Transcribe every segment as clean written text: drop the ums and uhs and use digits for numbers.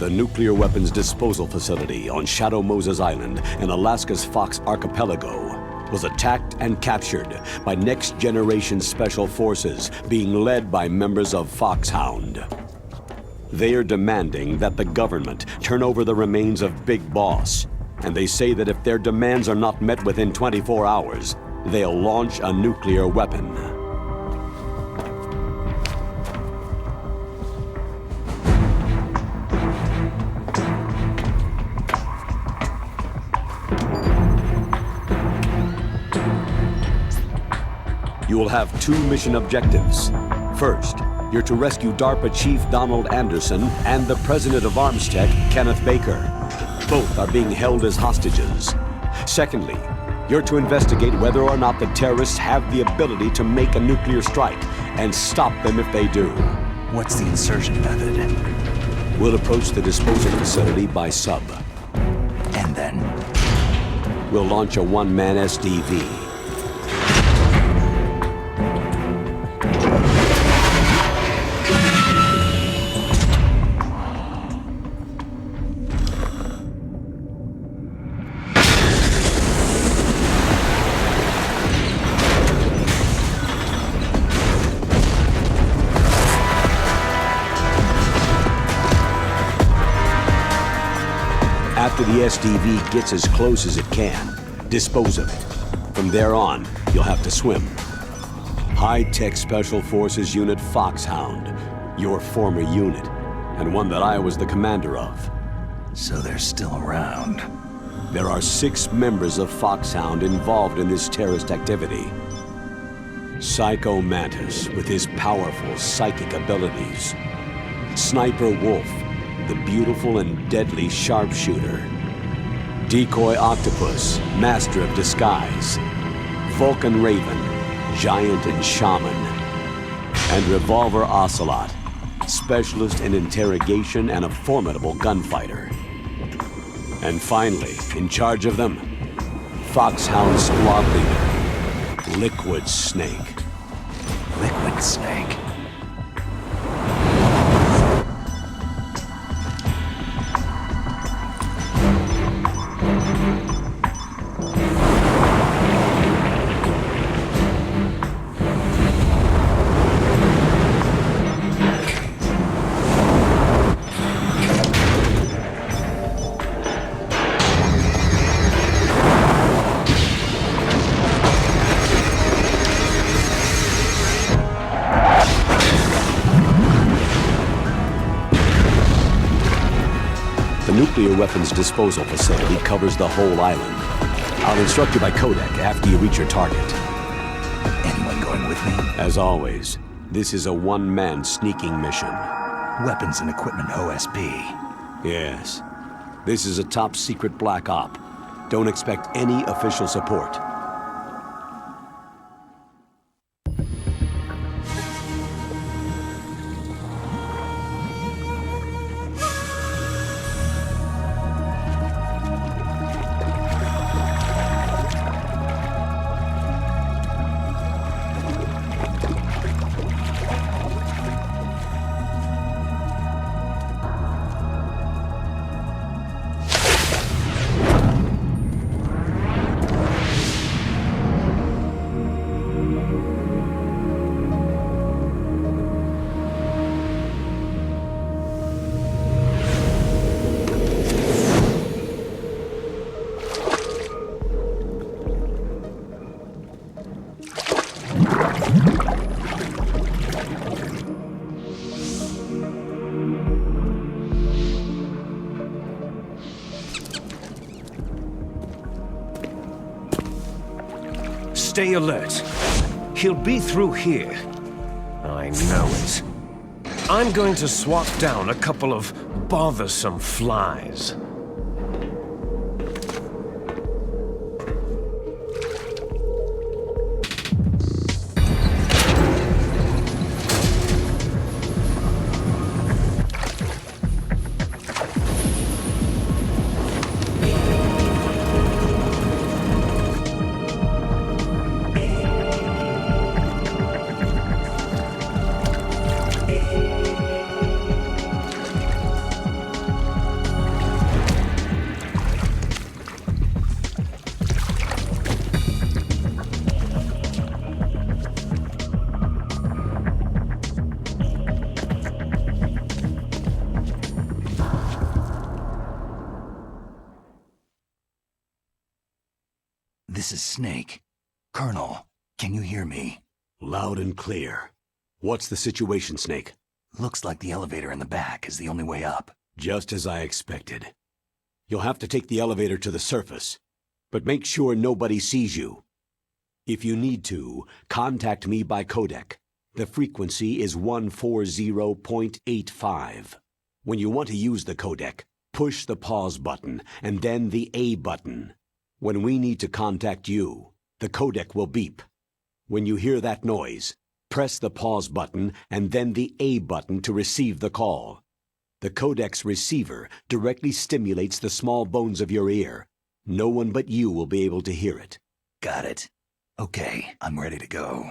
The nuclear weapons disposal facility on Shadow Moses Island in Alaska's Fox Archipelago was attacked and captured by next-generation special forces being led by members of Foxhound. They are demanding that the government turn over the remains of Big Boss, and they say that if their demands are not met within 24 hours, they'll launch a nuclear weapon. You will have two mission objectives. First, you're to rescue DARPA Chief Donald Anderson and the President of Armstech, Kenneth Baker. Both are being held as hostages. Secondly, you're to investigate whether or not the terrorists have the ability to make a nuclear strike and stop them if they do. What's the insertion method? We'll approach the disposal facility by sub. And then? We'll launch a one-man SDV. After the SDV gets as close as it can, dispose of it. From there on, you'll have to swim. High-Tech Special Forces Unit Foxhound, your former unit, and one that I was the commander of. So they're still around. There are 6 members of Foxhound involved in this terrorist activity. Psycho Mantis, with his powerful psychic abilities. Sniper Wolf, the beautiful and deadly sharpshooter. Decoy Octopus, master of disguise. Vulcan Raven, giant and shaman. And Revolver Ocelot, specialist in interrogation and a formidable gunfighter. And finally, in charge of them, Foxhound squad leader, Liquid Snake. Liquid Snake? The nuclear weapons disposal facility covers the whole island. I'll instruct you by codec after you reach your target. Anyone going with me? As always, this is a one-man sneaking mission. Weapons and equipment OSP. Yes. This is a top-secret black op. Don't expect any official support. Stay alert. He'll be through here. I know it. I'm going to swat down a couple of bothersome flies. This is Snake. Colonel, can you hear me? Loud and clear. What's the situation, Snake? Looks like the elevator in the back is the only way up. Just as I expected. You'll have to take the elevator to the surface, but make sure nobody sees you. If you need to, contact me by codec. The frequency is 140.85. When you want to use the codec, push the pause button and then the A button. When we need to contact you, the codec will beep. When you hear that noise, press the pause button and then the A button to receive the call. The codec's receiver directly stimulates the small bones of your ear. No one but you will be able to hear it. Got it. Okay, I'm ready to go.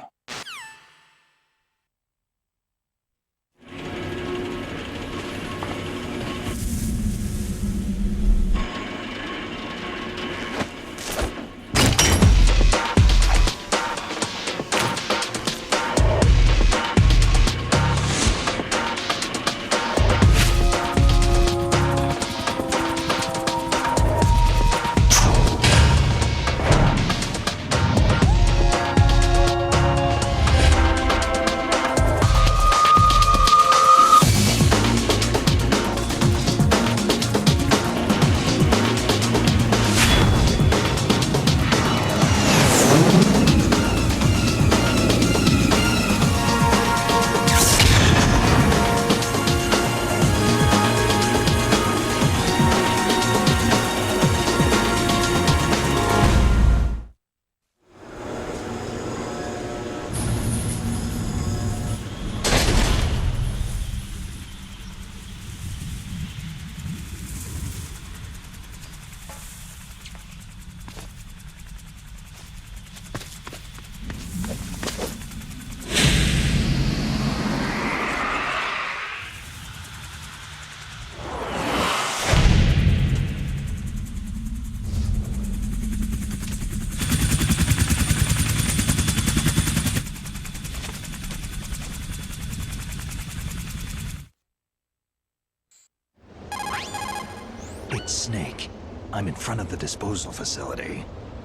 It's Snake. I'm in front of the disposal facility.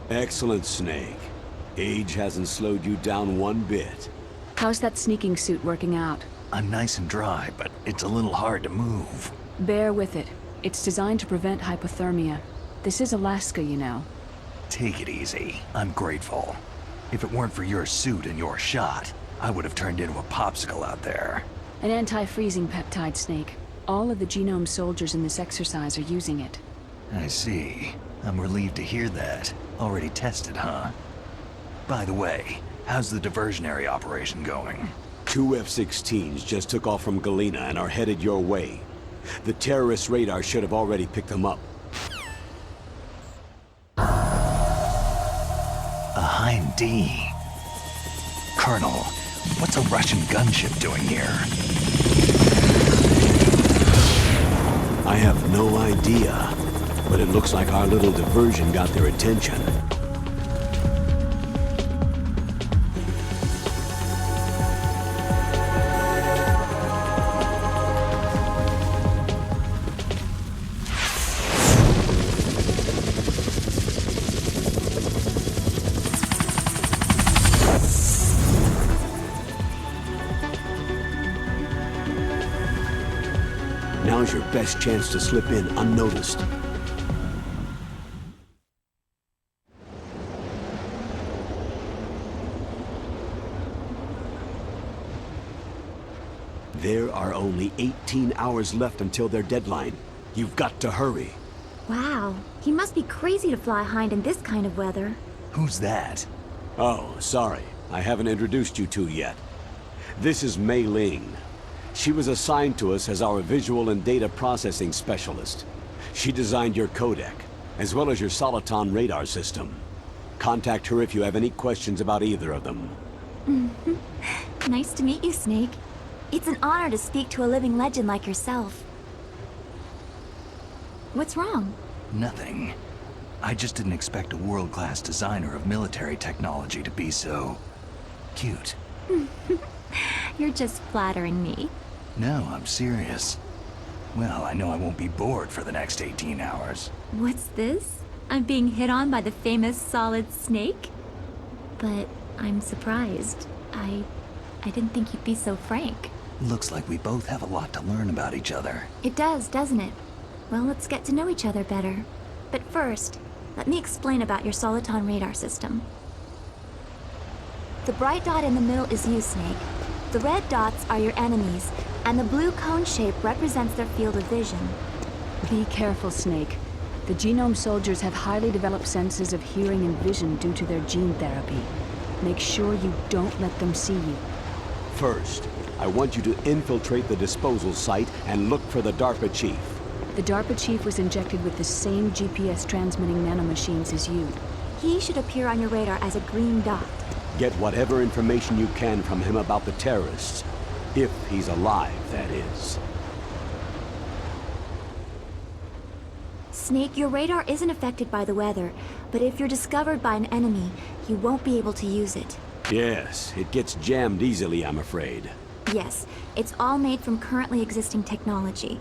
Excellent, Snake. Age hasn't slowed you down one bit. How's that sneaking suit working out? I'm nice and dry, but it's a little hard to move. Bear with it. It's designed to prevent hypothermia. This is Alaska, you know. Take it easy. I'm grateful. If it weren't for your suit and your shot, I would have turned into a popsicle out there. An anti-freezing peptide, Snake. All of the genome soldiers in this exercise are using it. I see. I'm relieved to hear that. Already tested, huh? By the way, how's the diversionary operation going? 2 F-16s just took off from Galena and are headed your way. The terrorist radar should have already picked them up. A Hind D. Colonel, what's a Russian gunship doing here? I have no idea, but it looks like our little diversion got their attention. Now's your best chance to slip in unnoticed. There are only 18 hours left until their deadline. You've got to hurry. Wow, he must be crazy to fly Hind in this kind of weather. Who's that? Oh, sorry. I haven't introduced you to yet. This is Mei Ling. She was assigned to us as our visual and data processing specialist. She designed your codec, as well as your Soliton radar system. Contact her if you have any questions about either of them. Nice to meet you, Snake. It's an honor to speak to a living legend like yourself. What's wrong? Nothing. I just didn't expect a world-class designer of military technology to be so... cute. You're just flattering me. No, I'm serious. Well, I know I won't be bored for the next 18 hours. What's this? I'm being hit on by the famous Solid Snake? But I'm surprised. I didn't think you'd be so frank. Looks like we both have a lot to learn about each other. It does, doesn't it? Well, let's get to know each other better. But first, let me explain about your Soliton radar system. The bright dot in the middle is you, Snake. The red dots are your enemies, and the blue cone shape represents their field of vision. Be careful, Snake. The genome soldiers have highly developed senses of hearing and vision due to their gene therapy. Make sure you don't let them see you. First, I want you to infiltrate the disposal site and look for the DARPA chief. The DARPA chief was injected with the same GPS transmitting nanomachines as you. He should appear on your radar as a green dot. Get whatever information you can from him about the terrorists. If he's alive, that is. Snake, your radar isn't affected by the weather, but if you're discovered by an enemy, you won't be able to use it. Yes, it gets jammed easily, I'm afraid. Yes, it's all made from currently existing technology.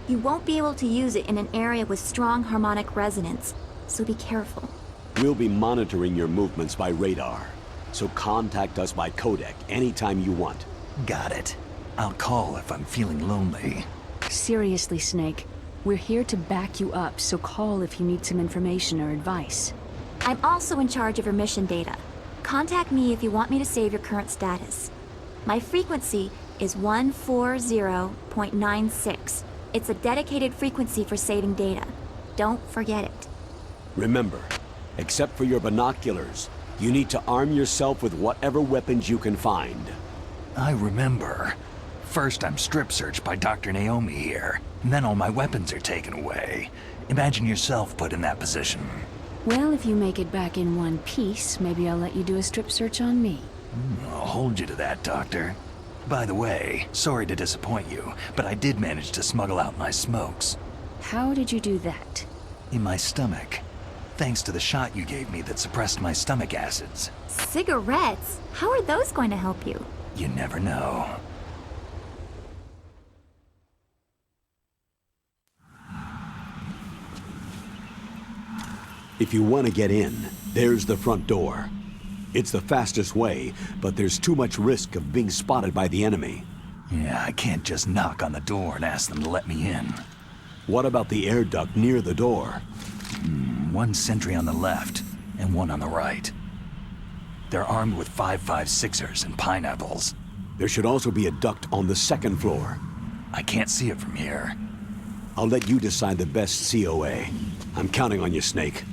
You won't be able to use it in an area with strong harmonic resonance, so be careful. We'll be monitoring your movements by radar, so contact us by codec anytime you want. Got it. I'll call if I'm feeling lonely. Seriously, Snake. We're here to back you up, so call if you need some information or advice. I'm also in charge of your mission data. Contact me if you want me to save your current status. My frequency is 140.96. It's a dedicated frequency for saving data. Don't forget it. Remember, except for your binoculars, you need to arm yourself with whatever weapons you can find. I remember. First, I'm strip searched by Dr. Naomi here, and then all my weapons are taken away. Imagine yourself put in that position. Well, if you make it back in one piece, maybe I'll let you do a strip search on me. I'll hold you to that, Doctor. By the way, sorry to disappoint you, but I did manage to smuggle out my smokes. How did you do that? In my stomach. Thanks to the shot you gave me that suppressed my stomach acids. Cigarettes? How are those going to help you? You never know. If you want to get in, there's the front door. It's the fastest way, but there's too much risk of being spotted by the enemy. Yeah, I can't just knock on the door and ask them to let me in. What about the air duct near the door? One sentry on the left, and one on the right. They're armed with 5.56ers and pineapples. There should also be a duct on the second floor. I can't see it from here. I'll let you decide the best COA. I'm counting on you, Snake.